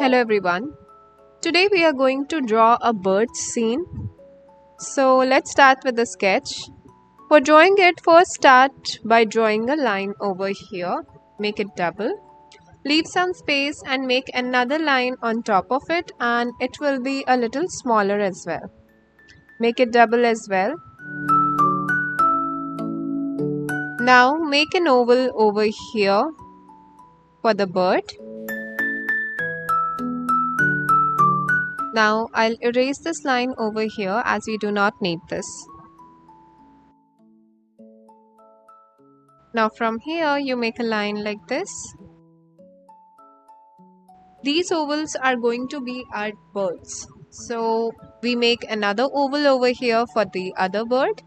Hello everyone. Today we are going to draw a bird scene. So let's start with the sketch. For drawing it, first start by drawing a line over here. Make it double. Leave some space and make another line on top of it, and it will be a little smaller as well. Make it double as well. Now make an oval over here for the bird. Now I'll erase this line over here as we do not need this. Now from here you make a line like this. These ovals are going to be our birds. So we make another oval over here for the other bird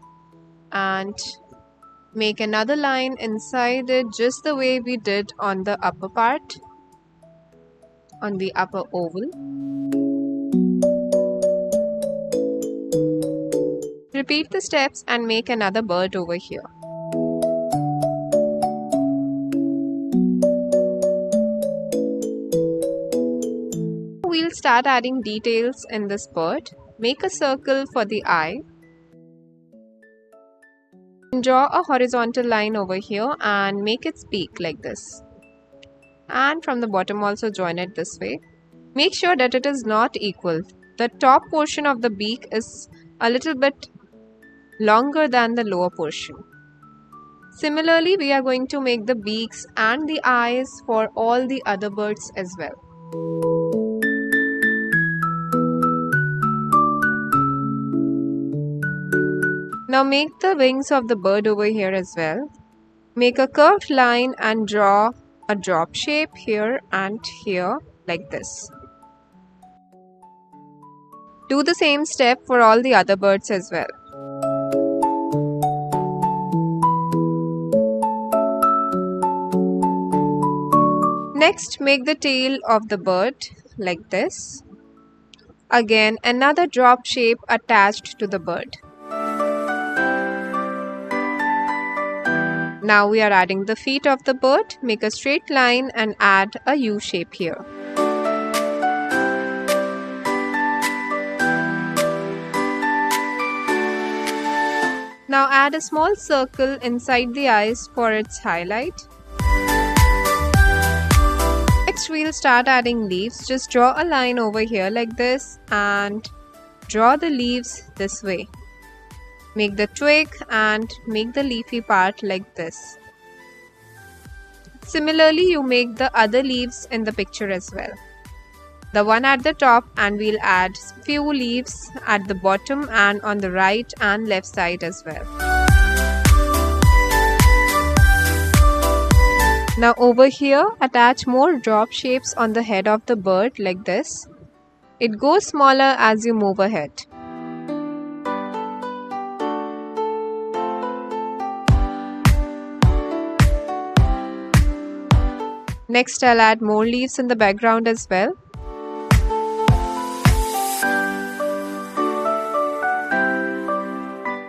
and make another line inside it just the way we did on the upper part, on the upper oval. Repeat the steps and make another bird over here. We'll start adding details in this bird. Make a circle for the eye. Draw a horizontal line over here and make its beak like this. And from the bottom also join it this way. Make sure that it is not equal. The top portion of the beak is a little bit longer than the lower portion. Similarly, we are going to make the beaks and the eyes for all the other birds as well. Now make the wings of the bird over here as well. Make a curved line and draw a drop shape here and here like this. Do the same step for all the other birds as well. Next, make the tail of the bird like this. Again, another drop shape attached to the bird. Now we are adding the feet of the bird. Make a straight line and add a U shape here. Now add a small circle inside the eyes for its highlight. Next we'll start adding leaves. Just draw a line over here like this and draw the leaves this way. Make the twig and make the leafy part like this. Similarly, you make the other leaves in the picture as well. The one at the top, and we'll add few leaves at the bottom and on the right and left side as well. Now over here, attach more drop shapes on the head of the bird like this. It goes smaller as you move ahead. Next, I'll add more leaves in the background as well.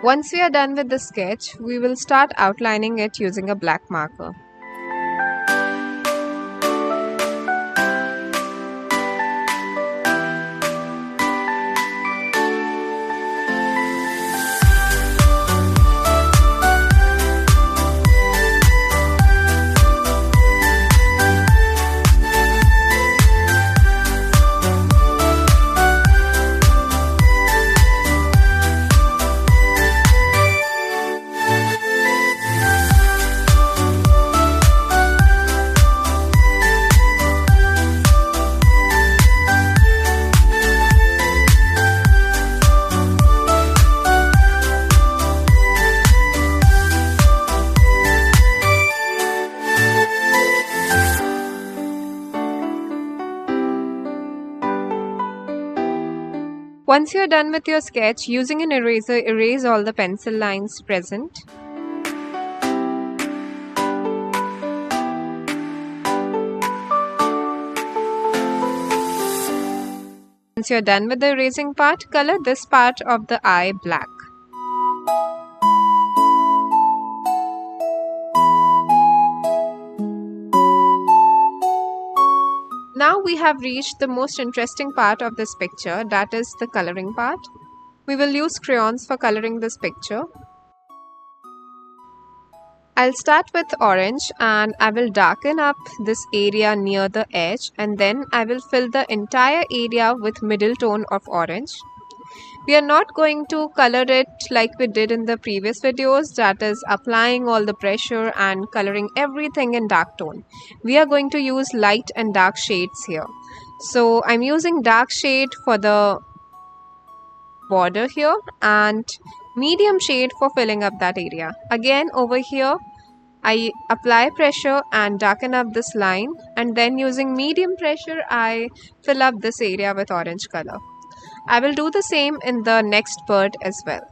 Once we are done with the sketch, we will start outlining it using a black marker. Once you are done with your sketch, using an eraser, erase all the pencil lines present. Once you are done with the erasing part, color this part of the eye black. Now we have reached the most interesting part of this picture, that is the coloring part. We will use crayons for coloring this picture. I'll start with orange and I will darken up this area near the edge, and then I will fill the entire area with middle tone of orange. We are not going to color it like we did in the previous videos, that is applying all the pressure and coloring everything in dark tone. We are going to use light and dark shades here. So I'm using dark shade for the border here and medium shade for filling up that area. Again over here I apply pressure and darken up this line, and then using medium pressure I fill up this area with orange color. I will do the same in the next bird as well.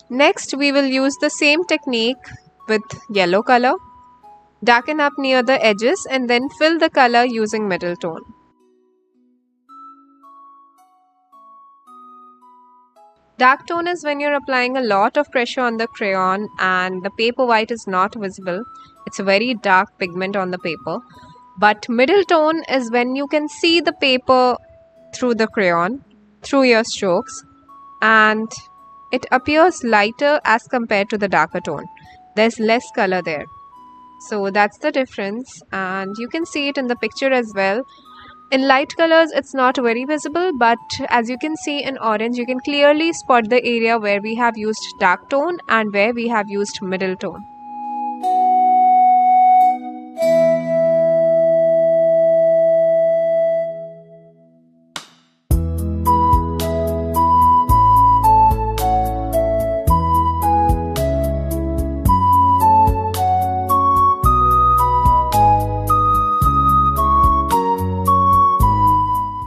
Next, we will use the same technique with yellow color. Darken up near the edges and then fill the color using middle tone. Dark tone is when you're applying a lot of pressure on the crayon and the paper white is not visible. It's a very dark pigment on the paper. But middle tone is when you can see the paper through the crayon, through your strokes, and it appears lighter as compared to the darker tone. There's less color there. So that's the difference, and you can see it in the picture as well. In light colors it's not very visible, but as you can see in orange you can clearly spot the area where we have used dark tone and where we have used middle tone.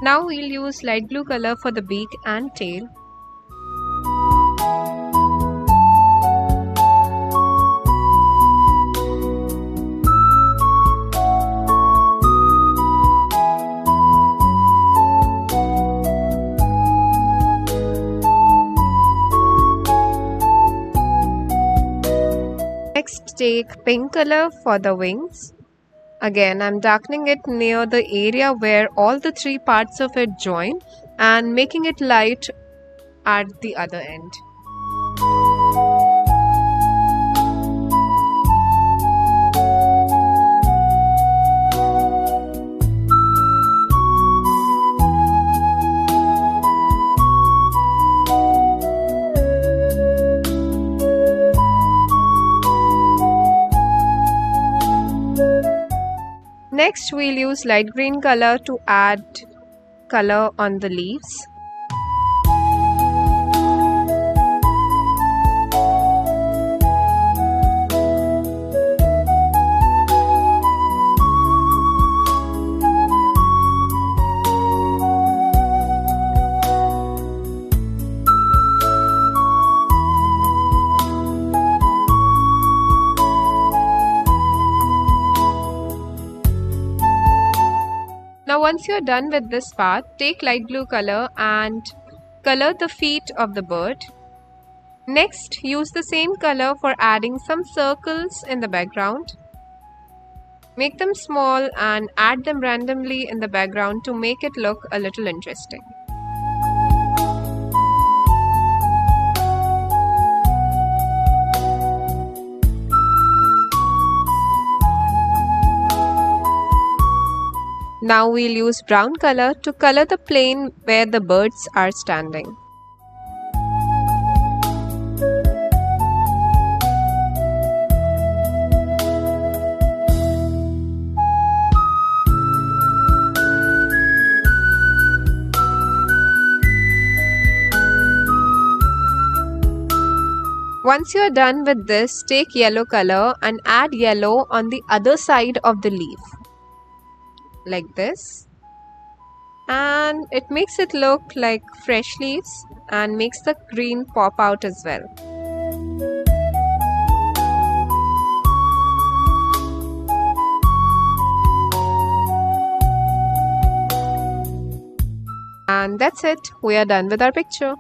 Now we'll use light blue color for the beak and tail. Next, take pink color for the wings. Again, I'm darkening it near the area where all the three parts of it join and making it light at the other end. Next, we'll use light green color to add color on the leaves. Now once you're done with this part, take light blue color and color the feet of the bird. Next, use the same color for adding some circles in the background. Make them small and add them randomly in the background to make it look a little interesting. Now we'll use brown color to color the plane where the birds are standing. Once you are done with this, take yellow color and add yellow on the other side of the leaf. Like this, and it makes it look like fresh leaves and makes the green pop out as well. And that's it. We are done with our picture.